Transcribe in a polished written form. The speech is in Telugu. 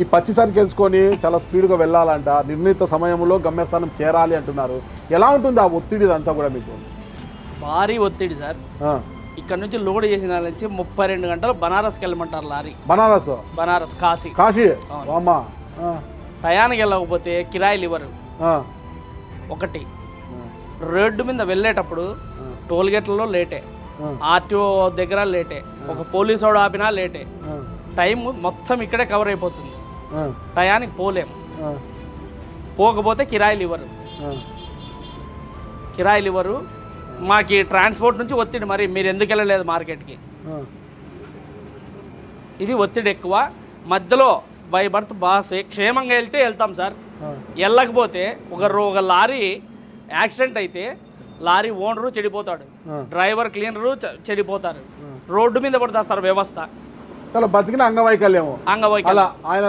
ఈ పచ్చి సరుకేసుకొని చాలా స్పీడ్గా వెళ్ళాలంట, నిర్ణీత సమయంలో గమ్యస్థానం చేరాలి అంటున్నారు. ఎలా ఉంటుంది ఆ ఒత్తిడి అంతా కూడా మీకు? భారీ ఒత్తిడి సార్. ఇక్కడ నుంచి లోడ్ చేసిన నుంచి 32 గంటలు బనారస్కి వెళ్ళమంటారు లారీ. బనారస్ కాశీ అమ్మా. టయానికి వెళ్ళకపోతే కిరాయిలు ఇవ్వరు. ఒకటి, రోడ్డు మీద వెళ్ళేటప్పుడు టోల్ గేట్లలో లేటే, ఆర్టీఓ దగ్గర లేటే, ఒక పోలీసు వాడు ఆపినా లేటే. టైం మొత్తం ఇక్కడే కవర్ అయిపోతుంది. టయానికి పోలేము. పోకపోతే కిరాయిలు ఇవ్వరు. మాకు ట్రాన్స్పోర్ట్ నుంచి ఒత్తిడి. మరి మీరు ఎందుకు వెళ్ళలేదు మార్కెట్కి? ఇది ఒత్తిడి ఎక్కువ. మధ్యలో బై బర్త్ బాస్ క్షేమంగా వెళ్తాం సార్. వెళ్ళకపోతే ఒక లారీ యాక్సిడెంట్ అయితే లారీ ఓనరు చెడిపోతాడు, డ్రైవర్ క్లీనరు చెడిపోతారు, రోడ్డు మీద పడతారు సార్ వ్యవస్థ. బతికిన అంగవైకల్యం అంగవైకల్యం. ఆయన